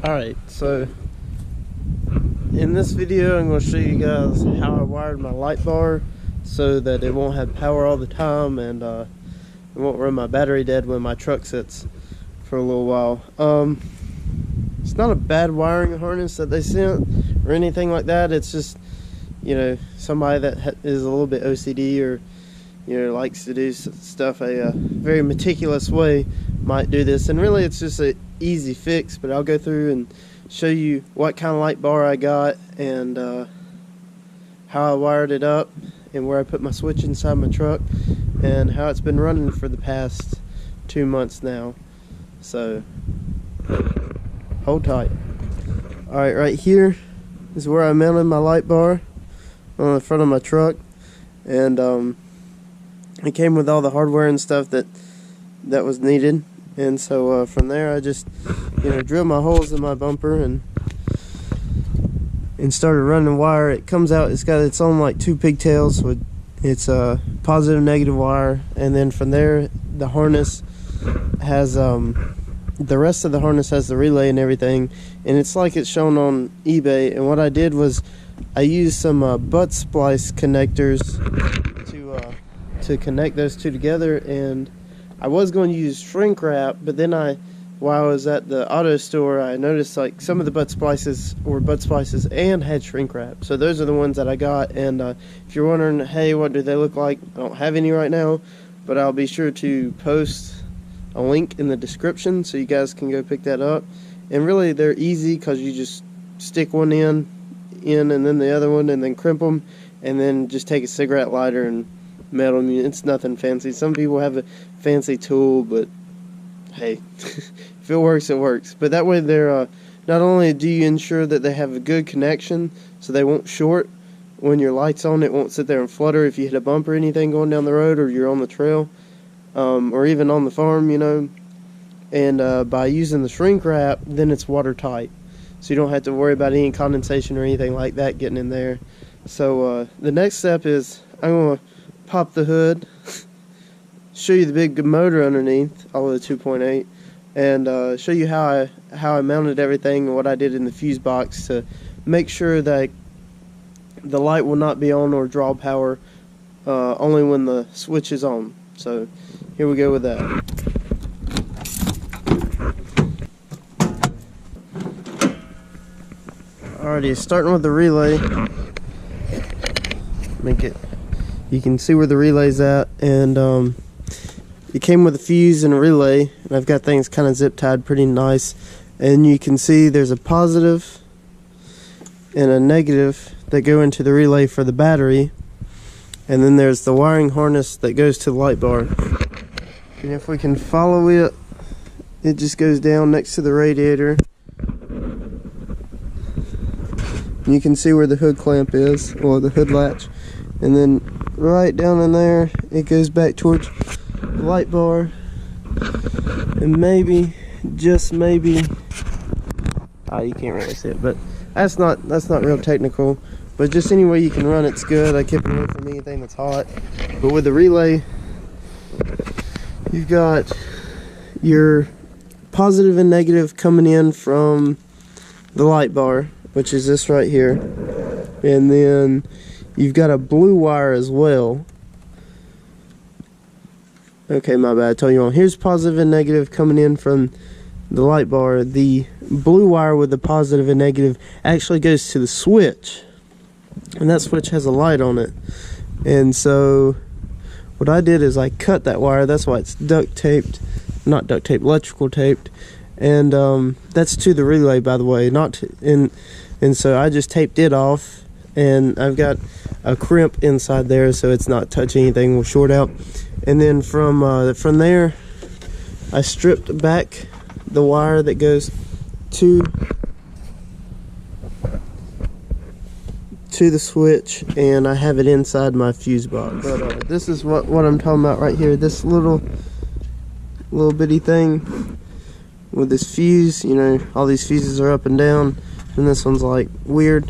Alright, so in this video I'm going to show you guys how I wired my light bar so that it won't have power all the time and it won't run my battery dead when my truck sits for a little while. It's not a bad wiring harness that they sent or anything like that. It's just, you know, somebody that is a little bit OCD or, you know, likes to do stuff a very meticulous way might do this. And really it's just an easy fix, but I'll go through and show you what kind of light bar I got and how I wired it up and where I put my switch inside my truck and how it's been running for the past 2 months now. So hold tight. Alright, right here is where I mounted my light bar on the front of my truck, and it came with all the hardware and stuff that was needed. And so from there I just, you know, drilled my holes in my bumper and started running wire. It comes out, it's got its own like 2 pigtails with its positive negative wire, and then from there the harness has the rest of the harness has the relay and everything, and it's like it's shown on eBay. And what I did was I used some butt splice connectors to connect those two together, and I was going to use shrink wrap, but then while I was at the auto store, I noticed like some of the butt splices were butt splices and had shrink wrap. So those are the ones that I got. And if you're wondering, hey, what do they look like? I don't have any right now, but I'll be sure to post a link in the description so you guys can go pick that up. And really they're easy because you just stick one in and then the other one, and then crimp them, and then just take a cigarette lighter and melt them. It's nothing fancy. Some people have a fancy tool, but hey, if it works, it works. But that way they're not only do you ensure that they have a good connection so they won't short when your light's on, it won't sit there and flutter if you hit a bump or anything going down the road or you're on the trail, or even on the farm, you know. And by using the shrink wrap, then it's watertight, so you don't have to worry about any condensation or anything like that getting in there. So the next step is I'm going to pop the hood, show you the big motor underneath, all of the 2.8, and show you how I mounted everything and what I did in the fuse box to make sure that the light will not be on or draw power only when the switch is on. So here we go with that. Alrighty, starting with the relay. You can see where the relay's at, and it came with a fuse and a relay, and I've got things kind of zip tied pretty nice. And you can see there's a positive and a negative that go into the relay for the battery, and then there's the wiring harness that goes to the light bar. And if we can follow it, it just goes down next to the radiator. And you can see where the hood clamp is, or the hood latch, and then right down in there it goes back towards the light bar. And maybe, just maybe, you can't really see it, but that's not real technical, but just any way you can run it's good. I keep it away from anything that's hot. But with the relay, you've got your positive and negative coming in from the light bar, which is this right here, and then you've got a blue wire as well. Okay, my bad, I told you wrong. Here's positive and negative coming in from the light bar. The blue wire with the positive and negative actually goes to the switch, and that switch has a light on it. And so what I did is I cut that wire. That's why it's duct taped, not duct tape, electrical taped. And that's to the relay, by the way, and so I just taped it off, and I've got a crimp inside there so it's not touching anything, will short out. And then from there I stripped back the wire that goes to the switch, and I have it inside my fuse box. But this is what I'm talking about right here, this little bitty thing with this fuse. You know, all these fuses are up and down, and this one's like weird.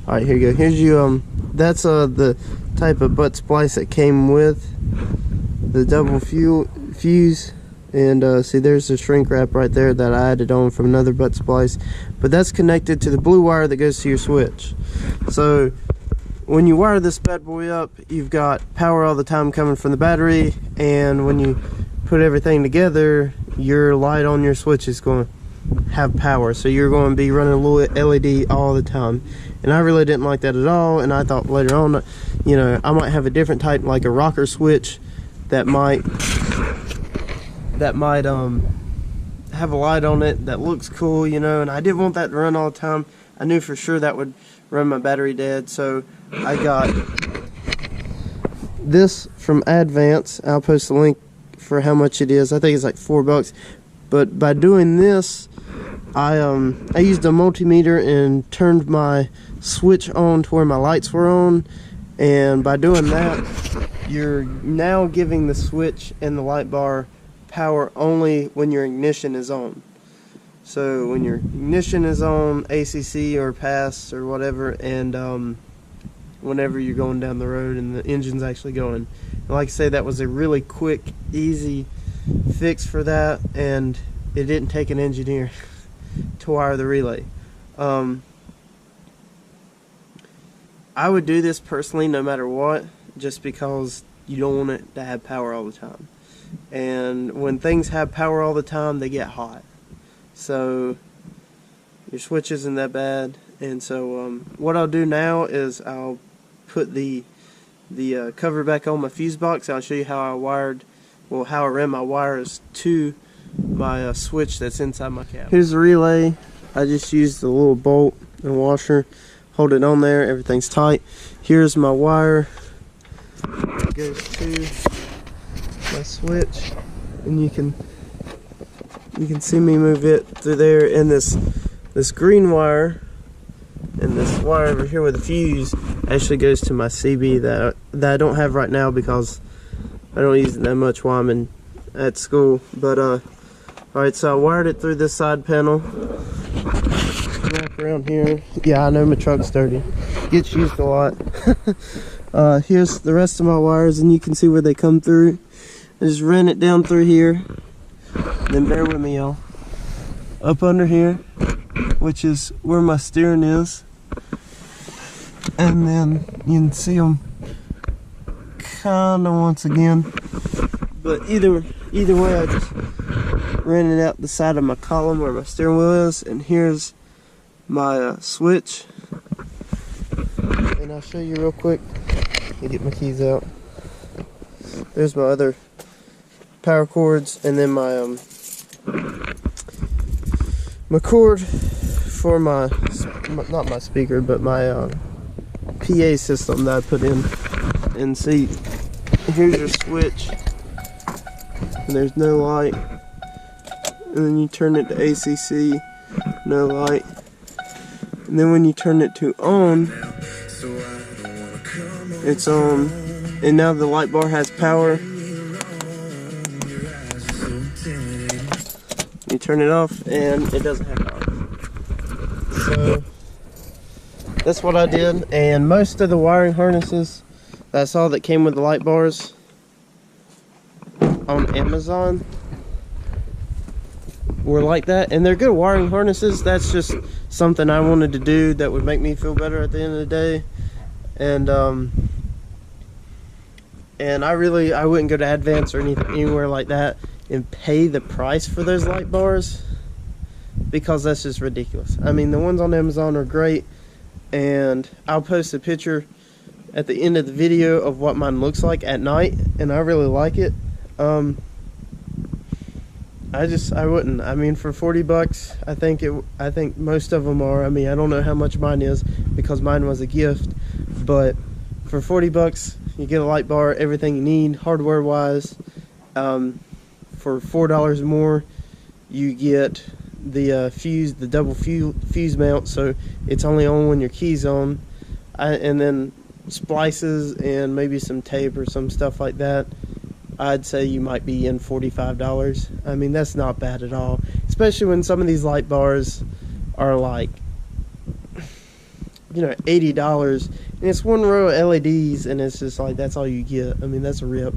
Alright, here you go. Here's you, that's the type of butt splice that came with the double fuse. And see, there's the shrink wrap right there that I added on from another butt splice, but that's connected to the blue wire that goes to your switch. So when you wire this bad boy up, you've got power all the time coming from the battery, and when you put everything together, your light on your switch is going to have power, so you're going to be running a little LED all the time. And I really didn't like that at all, and I thought later on, you know, I might have a different type, like a rocker switch that might have a light on it that looks cool, you know, and I didn't want that to run all the time. I knew for sure that would run my battery dead, so I got this from Advance. I'll post a link for how much it is. I think it's like $4, but by doing this, I used a multimeter and turned my switch on to where my lights were on, and by doing that, you're now giving the switch and the light bar power only when your ignition is on. So when your ignition is on, ACC or pass or whatever, and whenever you're going down the road and the engine's actually going. And like I say, that was a really quick, easy fix for that, and it didn't take an engineer to wire the relay. I would do this personally no matter what, just because you don't want it to have power all the time. And when things have power all the time, they get hot. So your switch isn't that bad. And so what I'll do now is I'll put the cover back on my fuse box. I'll show you how I ran my wires to my switch that's inside my cab. Here's the relay. I just used the little bolt and washer. Hold it on there. Everything's tight. Here's my wire. It goes to my switch, and you can see me move it through there. And this green wire and this wire over here with the fuse actually goes to my CB that I don't have right now because I don't use it that much while I'm at school. But alright, so I wired it through this side panel. Wrap around here. Yeah, I know my truck's dirty. Gets used a lot. Here's the rest of my wires, and you can see where they come through. I just ran it down through here. Then bear with me, y'all. Up under here, which is where my steering is. And then you can see them kinda once again. But either way, I just ran it out the side of my column where my steering wheel is. And here's my switch. And I'll show you real quick. Let me get my keys out. There's my other power cords, and then my cord for my not my speaker, but my PA system that I put in. And see, here's your switch, and there's no light, and then you turn it to ACC, no light, and then when you turn it to on, it's on, and now the light bar has power. You turn it off and it doesn't have power. So that's what I did. And most of the wiring harnesses that I saw that came with the light bars on Amazon were like that, and they're good wiring harnesses. That's just something I wanted to do that would make me feel better at the end of the day. And I wouldn't go to Advance or anywhere like that and pay the price for those light bars, because that's just ridiculous. I mean, the ones on Amazon are great, and I'll post a picture at the end of the video of what mine looks like at night, and I really like it. I wouldn't. I mean, for $40, I think most of them are. I mean, I don't know how much mine is because mine was a gift, but for $40, you get a light bar, everything you need, hardware wise. For $4 more, you get the fuse, the double fuse mount, so it's only on when your key's on, and then splices and maybe some tape or some stuff like that. I'd say you might be in $45. I mean, that's not bad at all, especially when some of these light bars are like, you know, $80, and it's one row of LEDs, and it's just like, that's all you get. I mean, that's a rip.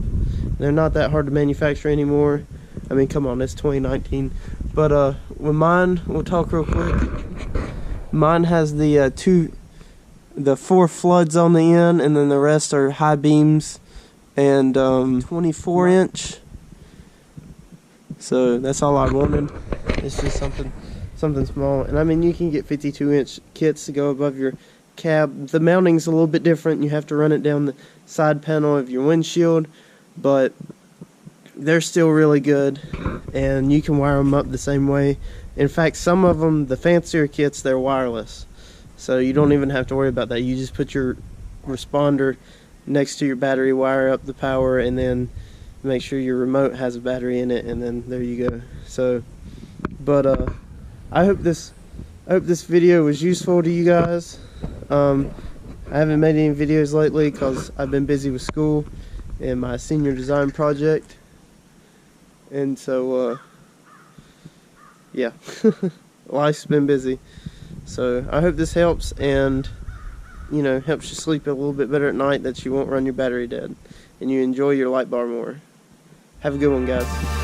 They're not that hard to manufacture anymore. I mean, come on, it's 2019. But with mine, we'll talk real quick. Mine has the 4 floods on the end, and then the rest are high beams and 24 inch. So that's all I wanted. It's just something small. And I mean, you can get 52 inch kits to go above your cab. The mounting's a little bit different. You have to run it down the side panel of your windshield, but they're still really good, and you can wire them up the same way. In fact, some of them, the fancier kits, they're wireless, so you don't even have to worry about that. You just put your responder next to your battery, wire up the power, and then make sure your remote has a battery in it, and then there you go. So, but I hope this video was useful to you guys. I haven't made any videos lately because I've been busy with school and my senior design project, and so yeah, life's been busy. So I hope this helps, and you know, helps you sleep a little bit better at night, that you won't run your battery dead, and you enjoy your light bar more. Have a good one, guys.